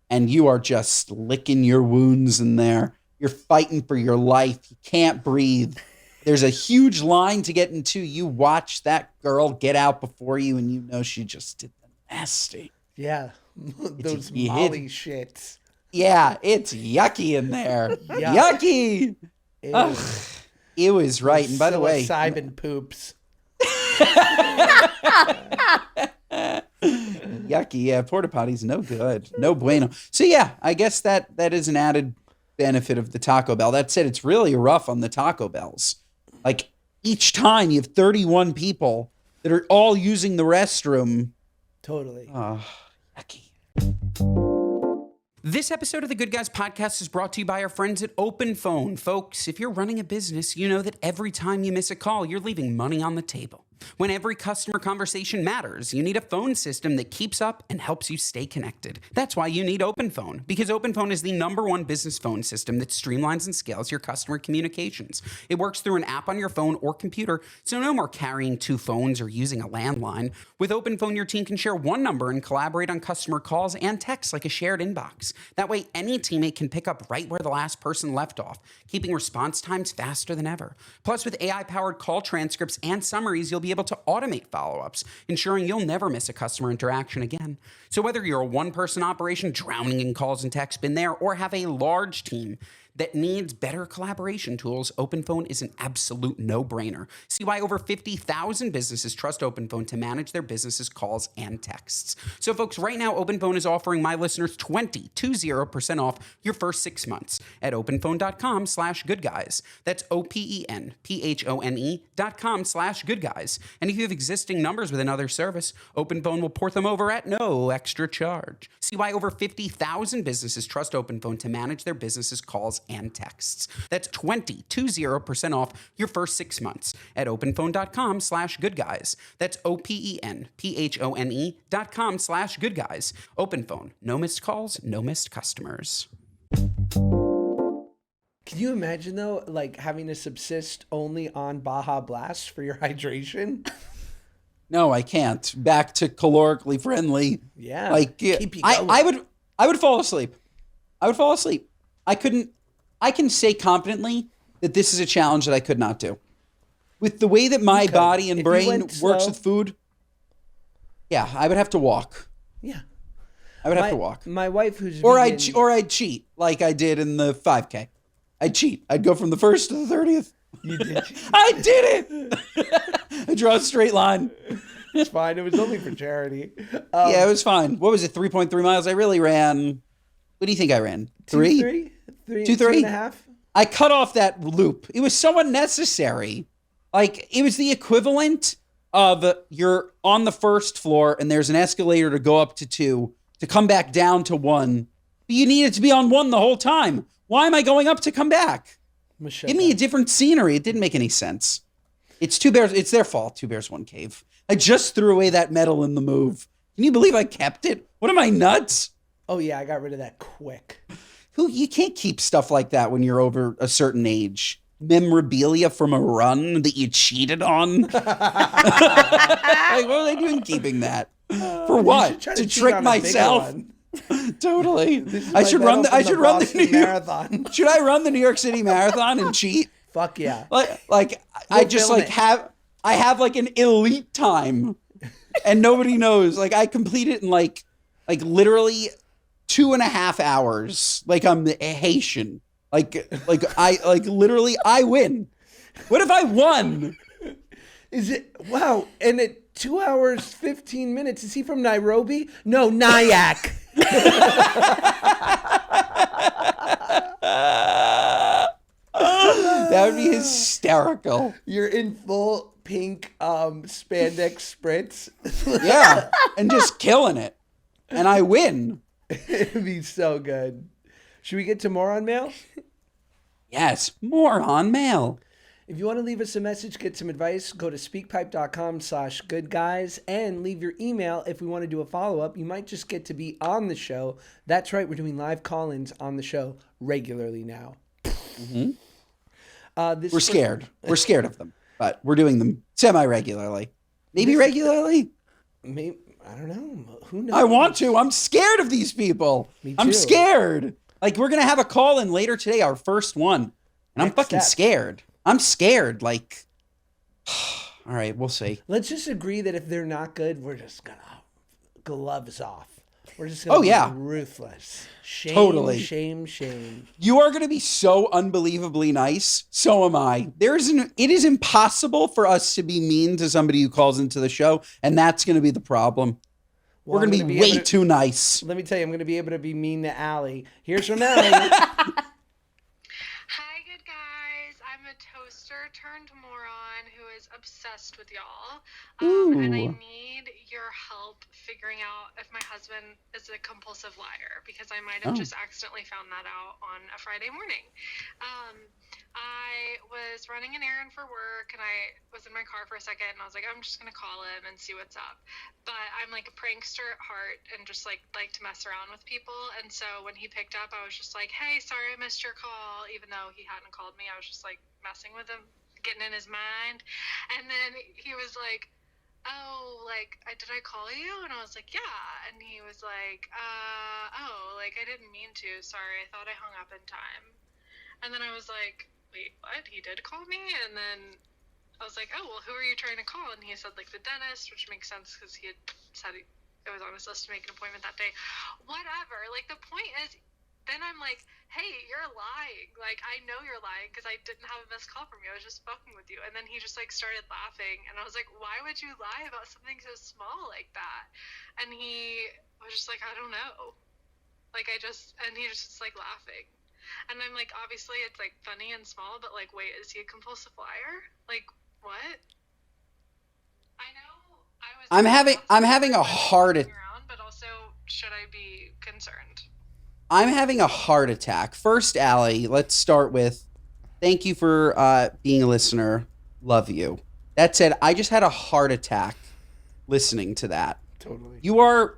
and you are just licking your wounds in there. You're fighting for your life. You can't breathe. There's a huge line to get into. You watch that girl get out before you, and you know she just did the nasty. Yeah, those you Molly hit- shits. Yeah, it's yucky in there. Yuck. Yucky. Ew. Ugh, it was right. And by the way, psilocybin poops. yucky. Yeah, porta potties, no good. No bueno. So yeah, I guess that is an added benefit of the Taco Bell. That said, it's really rough on the Taco Bells. Like each time you have 31 people that are all using the restroom. Totally. Yucky. This episode of the Good Guys podcast is brought to you by our friends at Open Phone. Folks, if you're running a business, you know that every time you miss a call, you're leaving money on the table. When every customer conversation matters, you need a phone system that keeps up and helps you stay connected. That's why you need Open Phone, because Open Phone is the #1 business phone system that streamlines and scales your customer communications. It works through an app on your phone or computer, so no more carrying 2 phones or using a landline. With Open Phone, your team can share one number and collaborate on customer calls and texts like a shared inbox. That way, any teammate can pick up right where the last person left off, keeping response times faster than ever. Plus, with AI-powered call transcripts and summaries, you'll be able to automate follow-ups, ensuring you'll never miss a customer interaction again. So whether you're a one-person operation drowning in calls and texts, been there, or have a large team that needs better collaboration tools, OpenPhone is an absolute no-brainer. See why over 50,000 businesses trust OpenPhone to manage their business's calls and texts. So folks, right now, OpenPhone is offering my listeners 20% off your first 6 months at openphone.com/goodguys. That's OPENPHONE.com/goodguys. And if you have existing numbers with another service, OpenPhone will port them over at no extra charge. See why over 50,000 businesses trust OpenPhone to manage their business's calls and texts. That's 20% off your first 6 months at openphone.com/goodguys. That's OPENPHONE.com/goodguys. OpenPhone. No missed calls, no missed customers. Can you imagine though, like having to subsist only on Baja Blast for your hydration? No, I can't. Back to calorically friendly. Yeah. Like keep you going. I would fall asleep. I would fall asleep. I can say confidently that this is a challenge that I could not do. With the way that my body and brain works with food, yeah, I would have to walk. Yeah. I would have to walk. My wife, who's I'd cheat like I did in the 5K. I'd cheat. I'd go from the 1st to the 30th. You did. I did it. I draw a straight line. It's fine. It was only for charity. Yeah, it was fine. What was it? 3.3 miles. I really ran. What do you think I ran? 3? 2.5. I cut off that loop. It was so unnecessary. Like, it was the equivalent of you're on the 1st floor and there's an escalator to go up to 2 to come back down to 1. But you needed to be on 1 the whole time. Why am I going up to come back? Give me a different scenery. It didn't make any sense. It's 2 bears. It's their fault. 2 bears, 1 cave. I just threw away that medal in the move. Can you believe I kept it? What am I, nuts? Oh, yeah. I got rid of that quick. You can't keep stuff like that when you're over a certain age. Memorabilia from a run that you cheated on. Like, what was I doing keeping that? For what? To trick myself? Totally. I should run the New York Marathon. Should I run the New York City Marathon and cheat? Fuck yeah. Like I just like have like an elite time and nobody knows. Like I complete it in like literally 2.5 hours. Like I'm a Haitian. Like literally I win. What if I won? Is it wow? And at 2 hours 15 minutes, is he from Nairobi? No, Nyack. That would be hysterical. You're in full pink spandex spritz. Yeah, and just killing it. And I win. It'd be so good. Should we get to more on mail? Yes, more on mail. If you want to leave us a message, get some advice, go to speakpipe.com/goodguys and leave your email. If we want to do a follow-up, you might just get to be on the show. That's right, we're doing live call-ins on the show regularly now. Mm-hmm. We're scared. We're scared of them, but we're doing them semi-regularly. Maybe regularly? Maybe, I don't know. Who knows? I want to. I'm scared of these people. Me too. I'm scared. Like, we're going to have a call-in later today, our first one. And I'm fucking scared. I'm scared. Like, all right, we'll see. Let's just agree that if they're not good, we're just going to gloves off. We're just going to yeah. be ruthless. Shame, Totally. shame. You are going to be so unbelievably nice. So am I. It is impossible for us to be mean to somebody who calls into the show, and that's going to be the problem. Well, We're going to be way too nice. Let me tell you, I'm going to be able to be mean to Allie. Here's from Allie. Hi, good guys. I'm a toaster turned moron who is obsessed with y'all. And I need your help figuring out if my husband is a compulsive liar, because I might have just accidentally found that out on a Friday morning. I was running an errand for work, and I was in my car for a second, and I was like, I'm just going to call him and see what's up. But I'm like a prankster at heart and just like to mess around with people. And so when he picked up, I was just like, hey, sorry I missed your call. Even though he hadn't called me, I was just like messing with him, getting in his mind. And then he was like, oh, like, did I call you? And I was like, yeah. And he was like, oh, like, I didn't mean to. Sorry, I thought I hung up in time. And then I was like, wait, what? He did call me? And then I was like, oh, well, who are you trying to call? And he said, like, the dentist, which makes sense because he had said it was on his list to make an appointment that day. Whatever. Like, the point is, then I'm like, hey, you're lying. Like, I know you're lying because I didn't have a missed call from you. I was just fucking with you. And then he just, like, started laughing. And I was like, why would you lie about something so small like that? And he was just like, I don't know. Like, and he was just, like, laughing. And I'm like, obviously it's like funny and small, but like, wait, is he a compulsive liar? Like, what? I know I'm having a heart attack. But also, should I be concerned? I'm having a heart attack. First, Allie, let's start with thank you for being a listener. Love you. That said, I just had a heart attack listening to that. Totally. You are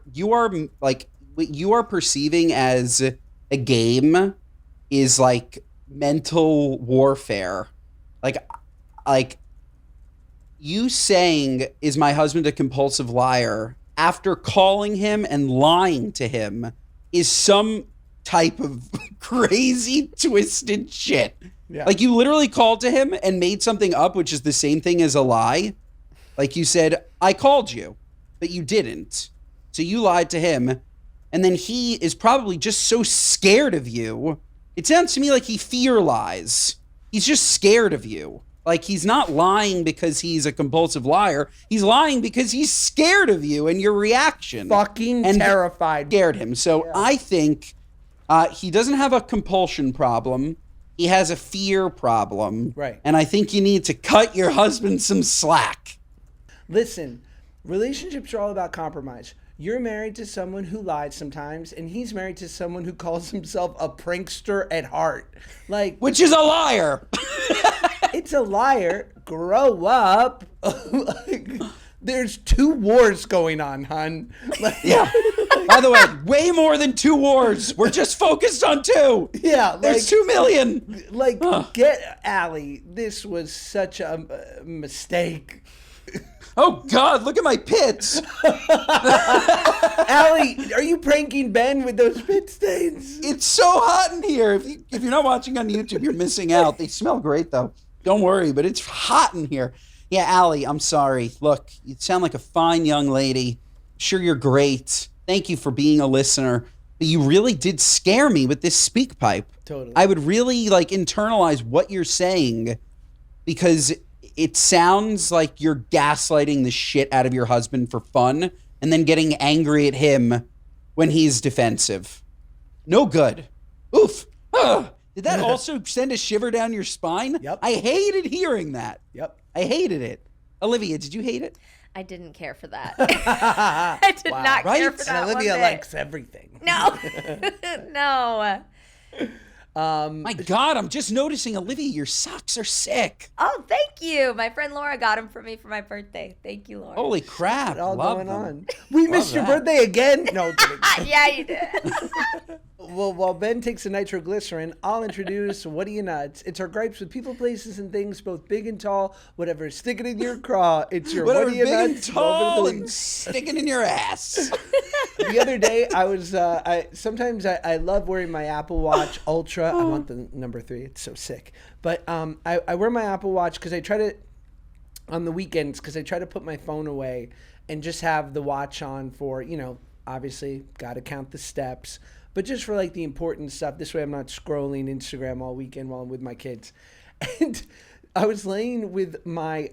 like what you are perceiving as a game is like mental warfare. Like you saying, is my husband a compulsive liar, after calling him and lying to him is some type of crazy twisted shit. Yeah. Like you literally called to him and made something up, which is the same thing as a lie. Like you said, I called you, but you didn't. So you lied to him. And then he is probably just so scared of you. It sounds to me like he fear lies. He's just scared of you. Like he's not lying because he's a compulsive liar. He's lying because he's scared of you and your reaction. Fucking and terrified. Scared him. So yeah. I think he doesn't have a compulsion problem. He has a fear problem. Right. And I think you need to cut your husband some slack. Listen, relationships are all about compromise. You're married to someone who lies sometimes, and he's married to someone who calls himself a prankster at heart. Like, which is a liar. It's a liar. Grow up. There's 2 wars going on, hun. Yeah. By the way, way more than 2 wars. We're just focused on 2. Yeah. There's 2 million. Like, get Allie. This was such a mistake. Oh, God, look at my pits. Allie, are you pranking Ben with those pit stains? It's so hot in here. If you're not watching on YouTube, you're missing out. They smell great, though. Don't worry, but it's hot in here. Yeah, Allie, I'm sorry. Look, you sound like a fine young lady. Sure, you're great. Thank you for being a listener. But you really did scare me with this speak pipe. Totally. I would really, internalize what you're saying because it sounds like you're gaslighting the shit out of your husband for fun and then getting angry at him when he's defensive. No good. Oof. Ugh. Did that also send a shiver down your spine? Yep. I hated hearing that. Yep. I hated it. Olivia, did you hate it? I didn't care for that. I did not care for that. And Olivia likes everything. No. No. My God, I'm just noticing, Olivia, your socks are sick. Oh, thank you. My friend Laura got them for me for my birthday. Thank you, Laura. Holy crap. What's all Love going them. on? We missed your birthday again? No, kidding. Yeah, you did. Well, while Ben takes the nitroglycerin, I'll introduce What Are You Nuts? It's our gripes with people, places, and things, both big and tall. Whatever is sticking in your craw, it's your Whatever What Are You big Nuts? and tall and sticking in your ass. The other day, I was, sometimes I love wearing my Apple Watch Ultra. I want the number 3. It's so sick. But I wear my Apple Watch because I try to, on the weekends, because I try to put my phone away and just have the watch on for, Obviously, got to count the steps. But just for like the important stuff, this way I'm not scrolling Instagram all weekend while I'm with my kids. And I was laying with my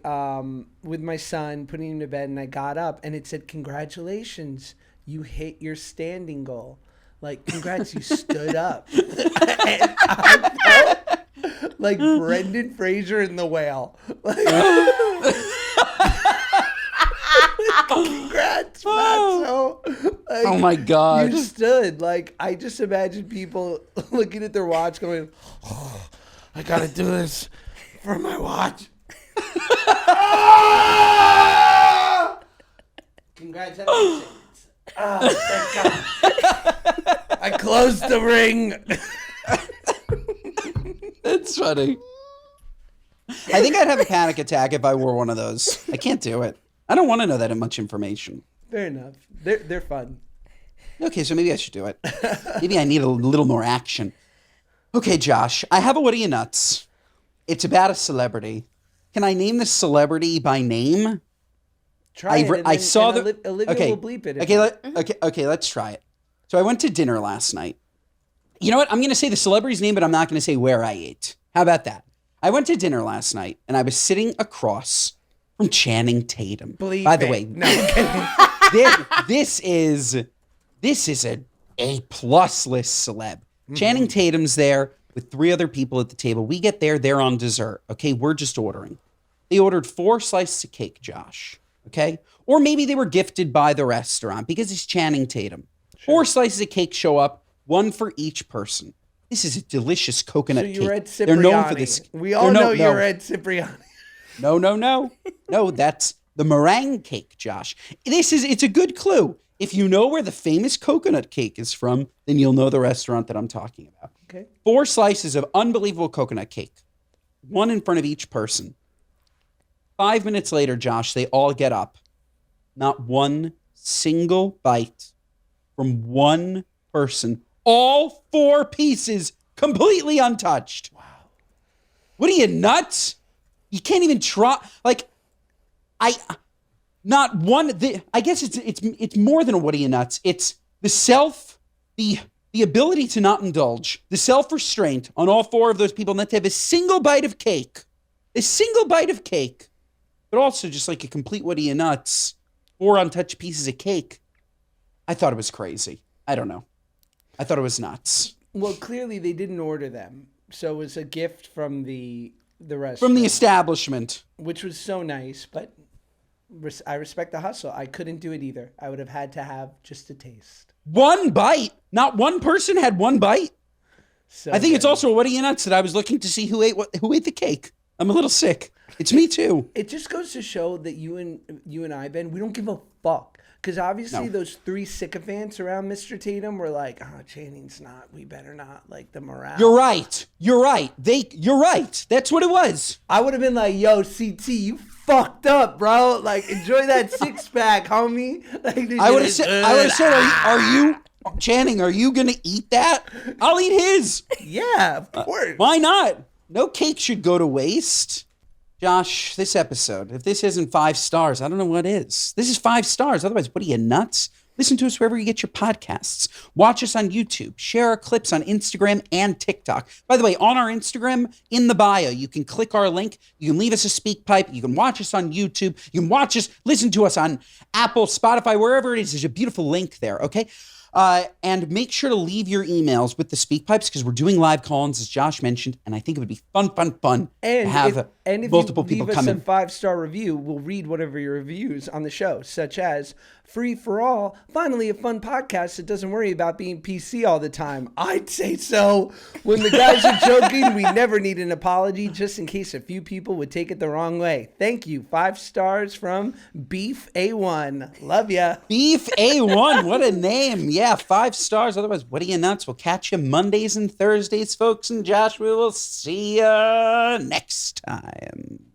son, putting him to bed, and I got up and it said, "Congratulations, you hit your standing goal." Like, congrats, you stood up. And I felt like Brendan Fraser in The Whale. Like, congrats, Fatso. Like, oh my God. You stood. Like, I just imagine people looking at their watch going, "Oh, I gotta do this for my watch." Congratulations. Oh, thank God. I closed the ring. It's funny. I think I'd have a panic attack if I wore one of those. I can't do it. I don't want to know that much information. Fair enough. They're fun. Okay, so maybe I should do it. Maybe I need a little more action. Okay, Josh, I have a What Are You Nuts? It's about a celebrity. Can I name this celebrity by name? Try it. I saw the. Olivia Okay, will bleep it. okay, let's try it. So I went to dinner last night. You know what? I'm going to say the celebrity's name, but I'm not going to say where I ate. How about that? I went to dinner last night, and I was sitting across from Channing Tatum. By the way, no. this is a A+ list celeb. Channing Tatum's there with 3 other people at the table. We get there, they're on dessert. Okay, we're just ordering. They ordered 4 slices of cake, Josh. Okay, or maybe they were gifted by the restaurant because it's Channing Tatum. Sure. 4 slices of cake show up, 1 for each person. This is a delicious coconut cake. So you're at Cipriani. They're known for this. We all know you're at Cipriani. No, that's the meringue cake, Josh. It's a good clue. If you know where the famous coconut cake is from, then you'll know the restaurant that I'm talking about. Okay. 4 slices of unbelievable coconut cake, 1 in front of each person. 5 minutes later, Josh, they all get up. Not one single bite from one person. All 4 pieces completely untouched. Wow. What are you, nuts? You can't even try. Like, not one. I guess it's more than a what are you, nuts? It's the ability to not indulge, the self-restraint on all 4 of those people, not to have a single bite of cake. But also just like a complete what are you, nuts? 4 untouched pieces of cake. I thought it was crazy. I don't know. I thought it was nuts. Well, clearly they didn't order them. So it was a gift from the restaurant. From the establishment. Which was so nice, but I respect the hustle. I couldn't do it either. I would have had to have just a taste. 1 bite? Not one person had 1 bite? So I think it's also a what are you, nuts that I was looking to see who ate the cake. I'm a little sick. It's me too. It just goes to show that you and I, Ben, we don't give a fuck. Because obviously those 3 sycophants around Mr. Tatum were like, "Oh, Channing's not. We better not." Like the morale. You're right. You're right. That's what it was. I would have been like, "Yo, CT, you fucked up, bro. Like, enjoy that 6-pack, homie." Like, I would have said, are you, Channing, are you going to eat that? I'll eat his. Yeah, of course. Why not? No cake should go to waste. Josh, this episode, if this isn't 5 stars, I don't know what is. This is 5 stars. Otherwise, what are you, nuts? Listen to us wherever you get your podcasts. Watch us on YouTube. Share our clips on Instagram and TikTok. By the way, on our Instagram, in the bio, you can click our link. You can leave us a speak pipe. You can watch us on YouTube. You can listen to us on Apple, Spotify, wherever it is. There's a beautiful link there, okay? And make sure to leave your emails with the speak pipes because we're doing live call-ins, as Josh mentioned, and I think it would be fun to have multiple people come in. If you leave us a 5-star review, we'll read whatever your reviews on the show, such as Free for All, finally a fun podcast that doesn't worry about being PC all the time. I'd say so. When the guys are joking, we never need an apology, just in case a few people would take it the wrong way. Thank you. 5 stars from Beef A1. Love ya. Beef A1. What a name. Yeah, 5 stars. Otherwise, what are you, nuts? We'll catch you Mondays and Thursdays, folks. And Josh, we will see you next time.